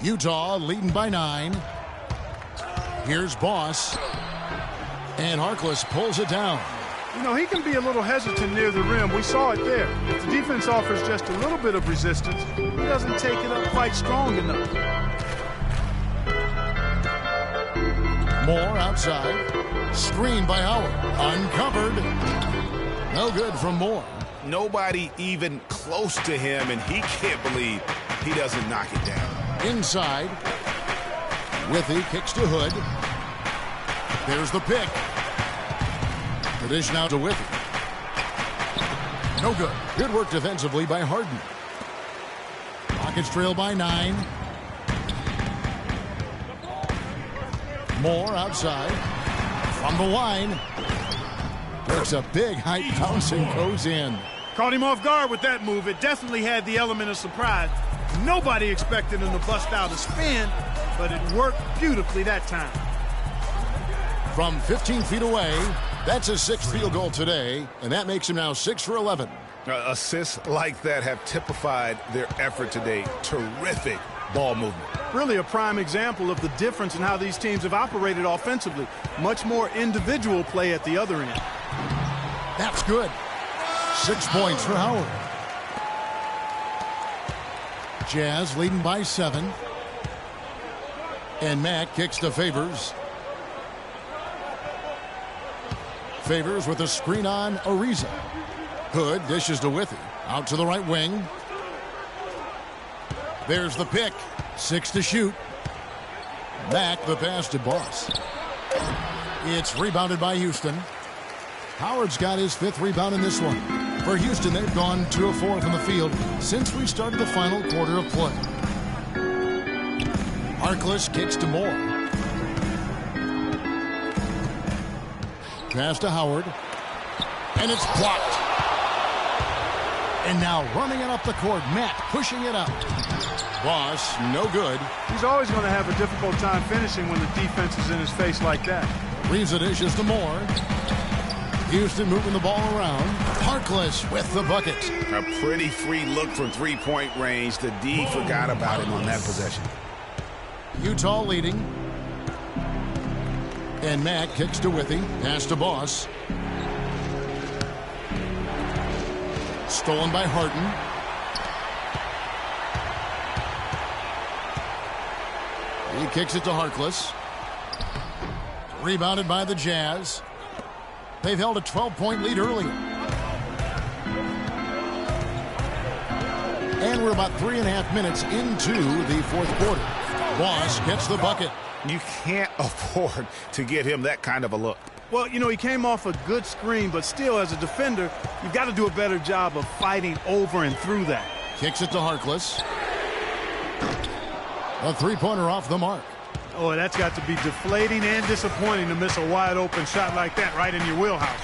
Utah leading by 9. Here's Boss. And Harkless pulls it down. You know, he can be a little hesitant near the rim. We saw it there. If the defense offers just a little bit of resistance, he doesn't take it up quite strong enough. Moore outside. Screen by Howard. Uncovered. No good from Moore. Nobody even close to him, and he can't believe he doesn't knock it down. Inside. Withy kicks to Hood. There's the pick. The dish now to Withy. No good. Good work defensively by Harden. Rockets trail by 9. Moore outside. From the line. Works a big height bounce and goes in. Caught him off guard with that move. It definitely had the element of surprise. Nobody expected him to bust out a spin, but it worked beautifully that time. From 15 feet away, that's his 6th field goal today, and that makes him now 6 for 11. Assists like that have typified their effort today. Terrific ball movement. Really a prime example of the difference in how these teams have operated offensively. Much more individual play at the other end. That's good. 6 points for Howard. Jazz leading by 7. And Mack kicks to Favors. Favors with a screen on Ariza. Hood dishes to Withy. Out to the right wing. There's the pick. 6 to shoot. Mack the pass to Boss. It's rebounded by Houston. Howard's got his 5th rebound in this one. For Houston, they've gone 2 of 4 from the field since we started the final quarter of play. Harkless kicks to Moore. Pass to Howard. And it's blocked. And now running it up the court, Matt pushing it up. Boss, no good. He's always going to have a difficult time finishing when the defense is in his face like that. Reeves dishes to Moore. Houston moving the ball around. Harkless with the bucket. A pretty free look from three-point range. The D forgot about him on that possession. Utah leading. And Mack kicks to Withy. Pass to Boss. Stolen by Harden. He kicks it to Harkless. Rebounded by the Jazz. They've held a 12-point lead earlier. And we're about 3.5 minutes into the 4th quarter. Boss gets the bucket. You can't afford to get him that kind of a look. Well, you know, he came off a good screen, but still, as a defender, you've got to do a better job of fighting over and through that. Kicks it to Harkless. A 3-pointer off the mark. Oh, that's got to be deflating and disappointing to miss a wide-open shot like that right in your wheelhouse.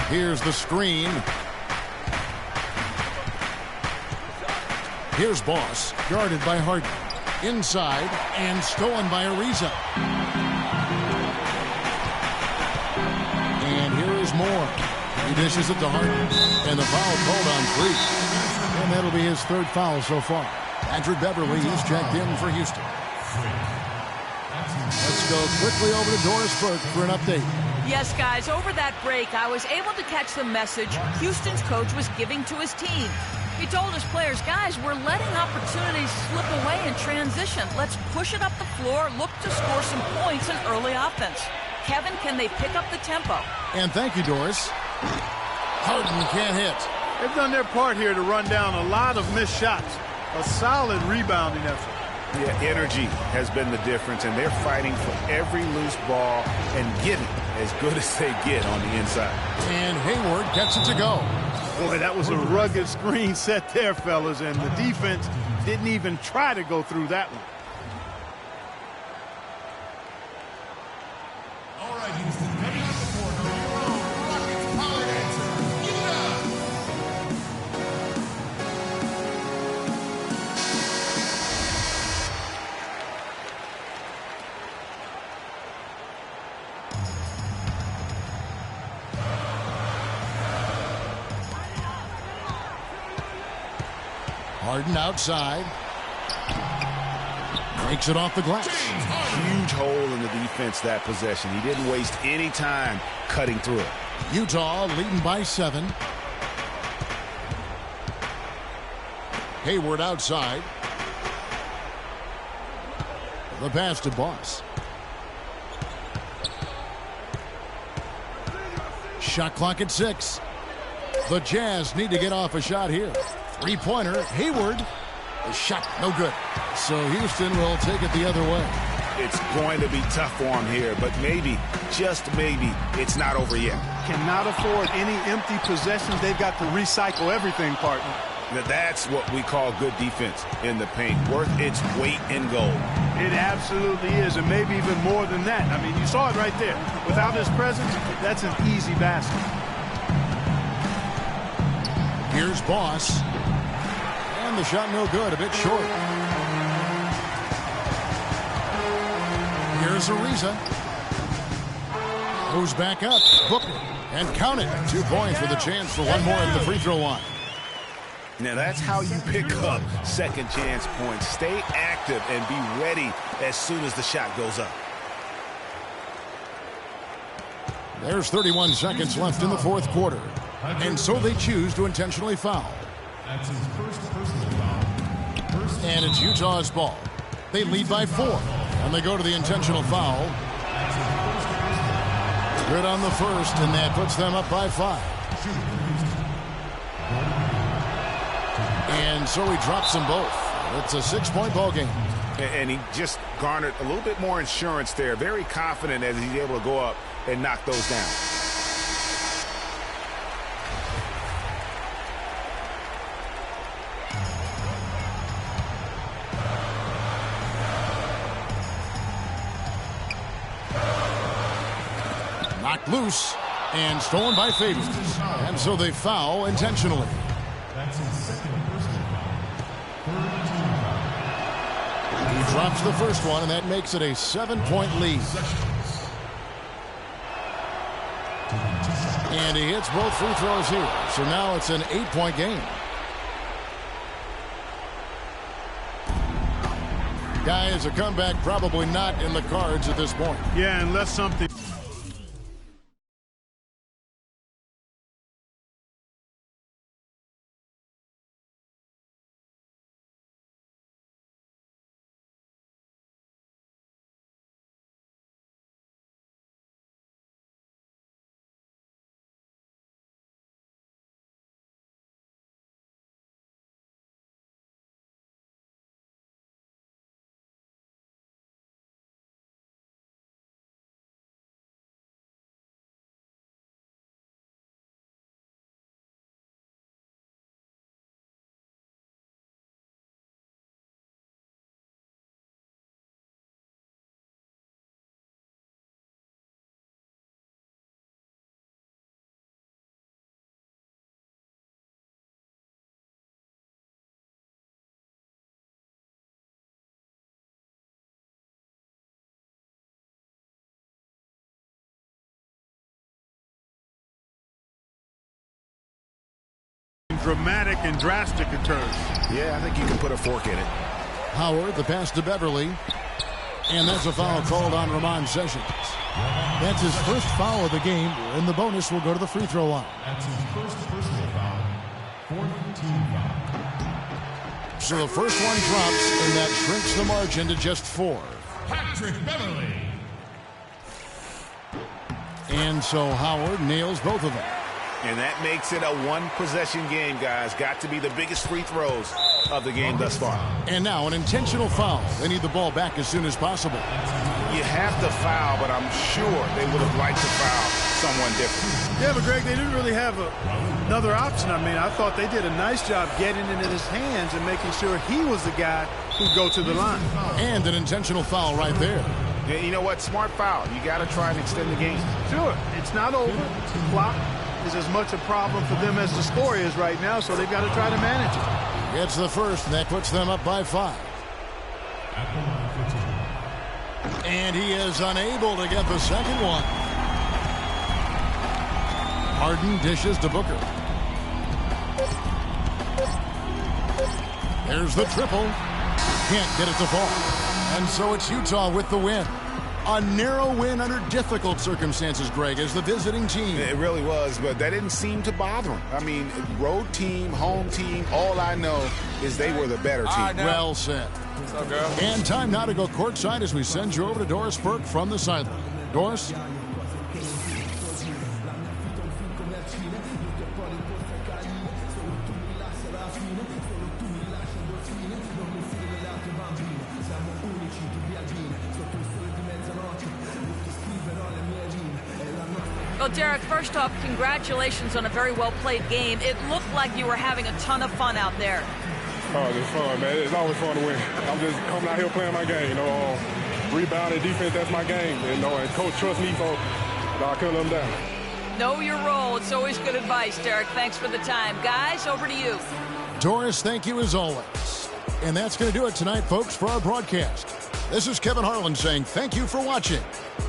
Here's the screen. Here's Boss, guarded by Harden. Inside, and stolen by Ariza. And here is Moore. He dishes it to Harden. And the foul called on Freak. And that'll be his 3rd foul so far. Andrew Beverly, he's checked in for Houston. Let's go quickly over to Doris Burke for an update. Yes, guys, over that break, I was able to catch the message Houston's coach was giving to his team. He told his players, guys, we're letting opportunities slip away in transition. Let's push it up the floor, look to score some points in early offense. Kevin, can they pick up the tempo? And thank you, Doris. Harden can't hit. They've done their part here to run down a lot of missed shots. A solid rebounding effort. Yeah, energy has been the difference, and they're fighting for every loose ball and getting as good as they get on the inside. And Hayward gets it to go. Boy, that was a rugged screen set there, fellas, and the defense didn't even try to go through that one. All right, Houston, coming out the corner, your own Rockets power dancer, Harden outside. Takes it off the glass. Huge hole in the defense that possession. He didn't waste any time cutting through it. Utah leading by 7. Hayward outside. The pass to Boss. Shot clock at 6. The Jazz need to get off a shot here. Three-pointer, Hayward. The shot, no good. So Houston will take it the other way. It's going to be tough for him here, but maybe, just maybe, it's not over yet. Cannot afford any empty possessions. They've got to recycle everything, partner. Now that's what we call good defense in the paint. Worth its weight in gold. It absolutely is, and maybe even more than that. I mean, you saw it right there. Without his presence, that's an easy basket. Here's Boss. And the shot no good, a bit short. Here's Ariza. Moves back up. Booker. And count it. 2 points with a chance for one more at the free throw line. Now that's how you pick up second chance points. Stay active and be ready as soon as the shot goes up. There's 31 seconds left in the fourth quarter. And so they choose to intentionally foul. That's his first personal foul. And it's Utah's ball. They lead by 4. And they go to the intentional foul. Good on the first, and that puts them up by 5. And so he drops them both. It's a 6-point ball game. And he just garnered a little bit more insurance there. Very confident as he's able to go up and knock those down. Knocked loose and stolen by Favors. And so they foul intentionally. That's his second personal foul. He drops the first one, and that makes it a 7-point lead. And he hits both free throws here. So now it's an 8-point game. Guys, a comeback probably not in the cards at this point. Yeah, unless something... dramatic and drastic occurs. Yeah, I think you can put a fork in it. Howard, the pass to Beverly. And that's a foul called on Ramon Sessions. That's his first foul of the game, and the bonus will go to the free throw line. That's his first personal foul. 4th team foul. So the first one drops, and that shrinks the margin to just 4. Patrick Beverly. And so Howard nails both of them. And that makes it a one-possession game, guys. Got to be the biggest free throws of the game thus far. And now an intentional foul. They need the ball back as soon as possible. You have to foul, but I'm sure they would have liked to foul someone different. Yeah, but Greg, they didn't really have another option. I mean, I thought they did a nice job getting it in his hands and making sure he was the guy who'd go to the line. And an intentional foul right there. Yeah, you know what? Smart foul. You got to try and extend the game. Sure, it's not over. Clock is as much a problem for them as the score is right now, so they've got to try to manage it. Gets the first, and that puts them up by 5. And he is unable to get the second one. Harden dishes to Booker. There's the triple. Can't get it to fall. And so it's Utah with the win. A narrow win under difficult circumstances, Greg, as the visiting team. It really was, but that didn't seem to bother them. I mean, road team, home team, all I know is they were the better team. Well said. What's up, girl? And time now to go courtside as we send you over to Doris Burke from the sideline. Doris? Well, Derek, first off, congratulations on a very well-played game. It looked like you were having a ton of fun out there. Oh, it's fun, man. It's always fun to win. I'm just coming out here playing my game. Rebounding, defense, that's my game. And Coach trusts me, so I couldn't let him down. Know your role. It's always good advice, Derek. Thanks for the time. Guys, over to you. Doris, thank you as always. And that's going to do it tonight, folks, for our broadcast. This is Kevin Harlan saying thank you for watching.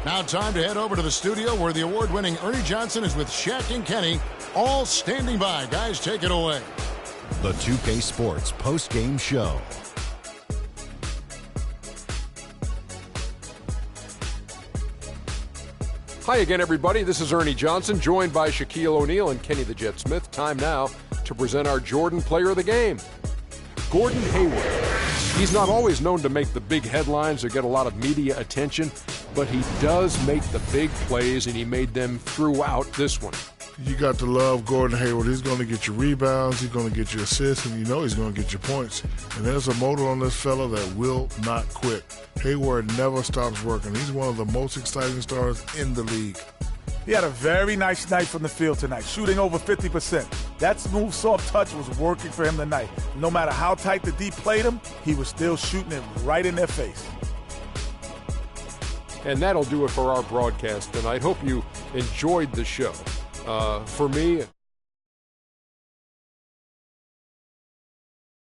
Now time to head over to the studio where the award-winning Ernie Johnson is with Shaq and Kenny, all standing by. Guys, take it away. The 2K Sports post-game show. Hi again, everybody. This is Ernie Johnson, joined by Shaquille O'Neal and Kenny the Jet Smith. Time now to present our Jordan Player of the Game, Gordon Hayward. He's not always known to make the big headlines or get a lot of media attention, but he does make the big plays, and he made them throughout this one. You got to love Gordon Hayward. He's going to get you rebounds, he's going to get you assists, and you know he's going to get you points. And there's a motor on this fella that will not quit. Hayward never stops working. He's one of the most exciting stars in the league. He had a very nice night from the field tonight, shooting over 50%. That smooth, soft touch was working for him tonight. No matter how tight the D played him, he was still shooting it right in their face. And that'll do it for our broadcast tonight. Hope you enjoyed the show. For me,